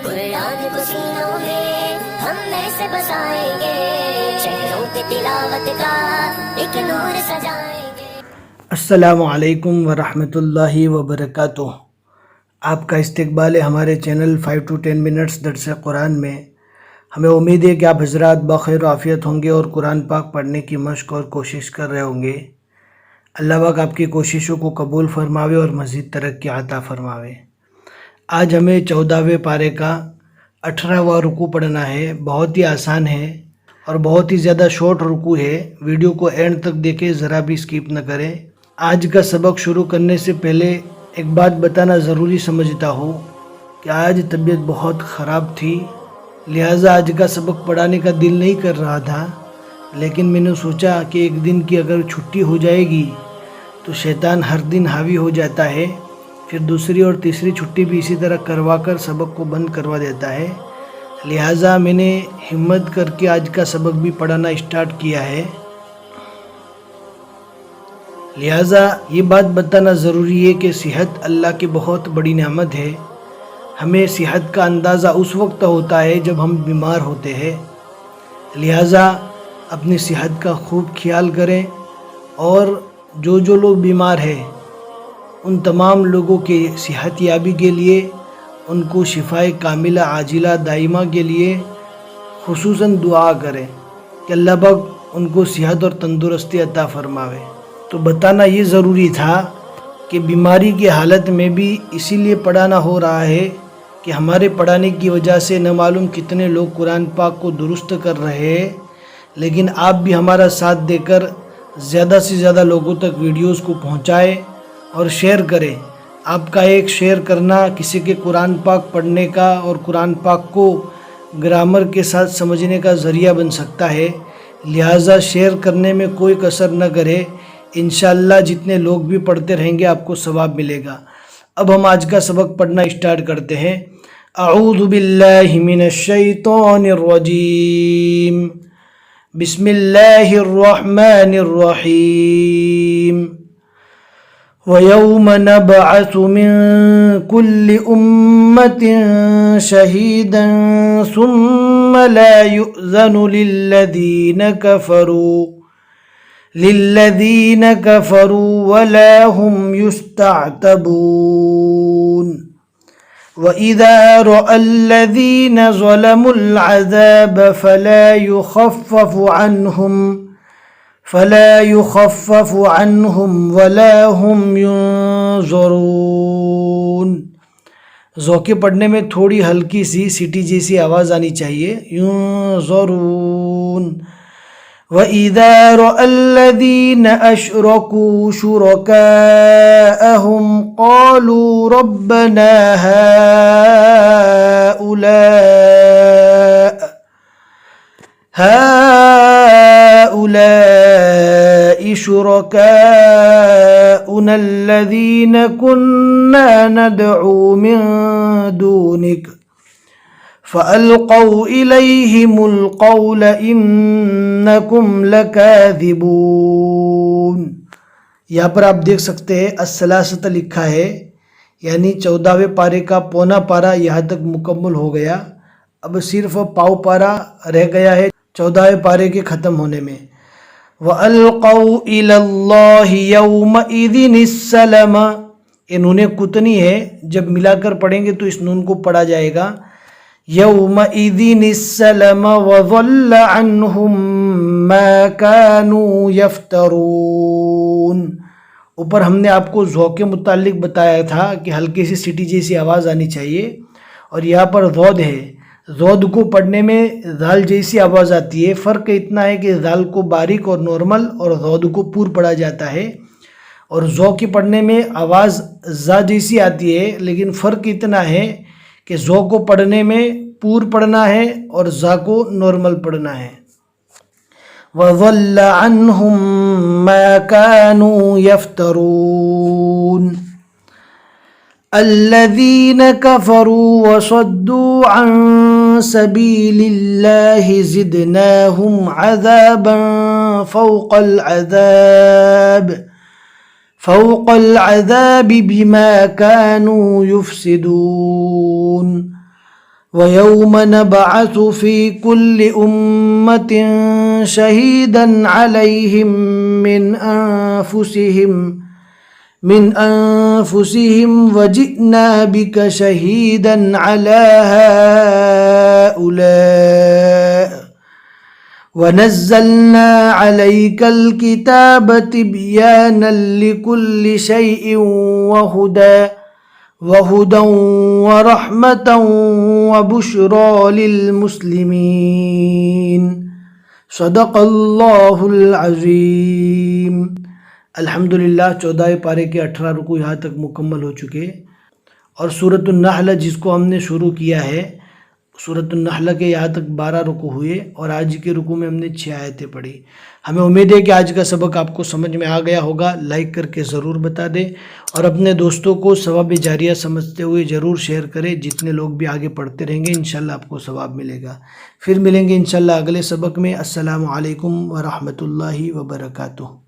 قرآن کو سینوں میں ہم ایسے بسائیں گے، شہروں پہ تلاوت کا ایک نور سجائیں گے۔ السلام علیکم ورحمۃ اللہ وبرکاتہ۔ آپ کا استقبال ہے ہمارے چینل 5 to 10 منٹس درس قرآن میں۔ ہمیں امید ہے کہ آپ حضرات بخیر و عافیت ہوں گے اور قرآن پاک پڑھنے کی مشق اور کوشش کر رہے ہوں گے۔ اللہ پاک آپ کی کوششوں کو قبول فرماوے اور مزید ترقی عطا فرماوے۔ آج ہمیں 14ویں پارے کا 18واں رکوع پڑھنا ہے۔ بہت ہی آسان ہے اور بہت ہی زیادہ شارٹ رکوع ہے۔ ویڈیو کو اینڈ تک دیکھیں، ذرا بھی اسکپ نہ کریں۔ آج کا سبق شروع کرنے سے پہلے ایک بات بتانا ضروری سمجھتا ہوں کہ آج طبیعت بہت خراب تھی، لہٰذا آج کا سبق پڑھانے کا دل نہیں کر رہا تھا، لیکن میں نے سوچا کہ ایک دن کی اگر چھٹی ہو جائے گی تو شیطان ہر دن حاوی ہو جاتا ہے، پھر دوسری اور تیسری چھٹی بھی اسی طرح کروا کر سبق کو بند کروا دیتا ہے۔ لہٰذا میں نے ہمت کر کے آج کا سبق بھی پڑھانا اسٹارٹ کیا ہے۔ لہٰذا یہ بات بتانا ضروری ہے کہ صحت اللہ کی بہت بڑی نعمت ہے۔ ہمیں صحت کا اندازہ اس وقت ہوتا ہے جب ہم بیمار ہوتے ہیں، لہٰذا اپنی صحت کا خوب خیال کریں، اور جو لوگ بیمار ہیں ان تمام لوگوں کے صحت یابی کے لیے، ان کو شفائے کاملہ عاجلہ دائمہ کے لیے خصوصاً دعا کریں کہ اللہ پاک ان کو صحت اور تندرستی عطا فرماوے۔ تو بتانا یہ ضروری تھا کہ بیماری کی حالت میں بھی اسی لیے پڑھانا ہو رہا ہے کہ ہمارے پڑھانے کی وجہ سے نہ معلوم کتنے لوگ قرآن پاک کو درست کر رہے ہیں، لیکن آپ بھی ہمارا ساتھ دے کر زیادہ سے زیادہ لوگوں تک ویڈیوز کو پہنچائیں اور شیئر کریں۔ آپ کا ایک شیئر کرنا کسی کے قرآن پاک پڑھنے کا اور قرآن پاک کو گرامر کے ساتھ سمجھنے کا ذریعہ بن سکتا ہے، لہٰذا شیئر کرنے میں کوئی کسر نہ کرے۔ انشاءاللہ جتنے لوگ بھی پڑھتے رہیں گے آپ کو ثواب ملے گا۔ اب ہم آج کا سبق پڑھنا اسٹارٹ کرتے ہیں۔ اعوذ باللہ من الشیطان الرجیم، بسم اللہ الرحمن الرحیم۔ وَيَوْمَ نَبْعَثُ مِن كُلِّ أُمَّةٍ شَهِيدًا ثُمَّ لَا يُؤْذَنُ لِلَّذِينَ كَفَرُوا وَلَا هُمْ يُسْتَعْتَبُونَ وَإِذَا رَأَى الَّذِينَ ظَلَمُوا الْعَذَابَ فَلَا يُخَفَّفُ عَنْهُمْ وَلَا هُمْ يُنظَرُونَ۔ ذوقے پڑھنے میں تھوڑی ہلکی سی سیٹی جیسی آواز آنی چاہیے، يُنظَرُونَ۔ وَإِذَا رَأَى الَّذِينَ أَشْرَكُوا شُرَكَاءَهُمْ قَالُوا رَبَّنَا هَؤُلَاءِ شُرَكَاؤُنَا الَّذِينَ كُنَّا نَدْعُو مِن دُونِكَ فَأَلْقَوْا إِلَيْهِمُ الْقَوْلَ إِنَّكُمْ لَكَاذِبُونَ۔ یہاں پر آپ دیکھ سکتے ہیں الثلاثۃ لکھا ہے، یعنی 14ویں پارے کا پونا پارا یہاں تک مکمل ہو گیا۔ اب صرف پاؤ پارا رہ گیا ہے 14ویں پارے کے ختم ہونے میں۔ وَأَلْقَوْا إِلَى اللَّهِ يَوْمَئِذٍ السَّلَمَ، یہ نون کتنی ہے، جب ملا کر پڑھیں گے تو اس نون کو پڑھا جائے گا يَوْمَئِذٍ السَّلَمَ وَضَلَّ عَنْهُمْ مَا كَانُوا يَفْتَرُونَ۔ اوپر ہم نے آپ کو ذوق کے متعلق بتایا تھا کہ ہلکی سی سیٹی جیسی آواز آنی چاہیے، اور یہاں پر ضاد ہے، ضاد کو پڑھنے میں ذال جیسی آواز آتی ہے۔ فرق اتنا ہے کہ ذال کو باریک اور نارمل اور ضاد کو پور پڑھا جاتا ہے، اور ذو کی پڑھنے میں آواز زا جیسی آتی ہے، لیکن فرق اتنا ہے کہ ذو کو پڑھنے میں پور پڑھنا ہے اور زا کو نارمل پڑھنا ہے۔ وَضَلَّ عَنْهُمْ مَا كَانُوا يَفْتَرُونَ الَّذِينَ كَفَرُوا وَصَدُّوا عَن سَبِيلِ اللَّهِ زِدْنَاهُمْ عَذَابًا فَوْقَ الْعَذَابِ بِمَا كَانُوا يُفْسِدُونَ۔ وَيَوْمَ نَبْعَثُ فِي كُلِّ أُمَّةٍ شَهِيدًا عَلَيْهِمْ من أنفسهم وجئنا بك شهيدا على هؤلاء ونزلنا عليك الكتاب تبيانا لكل شيء وهدى ورحمة وبشرى للمسلمين صدق اللہ العظیم۔ الحمدللہ 14 پارے کے 18 رکوع یہاں تک مکمل ہو چکے، اور سورۃ النحل جس کو ہم نے شروع کیا ہے، سورۃ النحل کے یہاں تک 12 رکوع ہوئے، اور آج کے رکوع میں ہم نے 6 آیتیں پڑھی۔ ہمیں امید ہے کہ آج کا سبق آپ کو سمجھ میں آ گیا ہوگا۔ لائک کر کے ضرور بتا دیں، اور اپنے دوستوں کو ثواب جاریہ سمجھتے ہوئے ضرور شیئر کریں۔ جتنے لوگ بھی آگے پڑھتے رہیں گے انشاءاللہ آپ کو ثواب ملے گا۔ پھر ملیں گے انشاءاللہ اگلے سبق میں۔ السلام علیکم ورحمۃ اللہ وبرکاتہ۔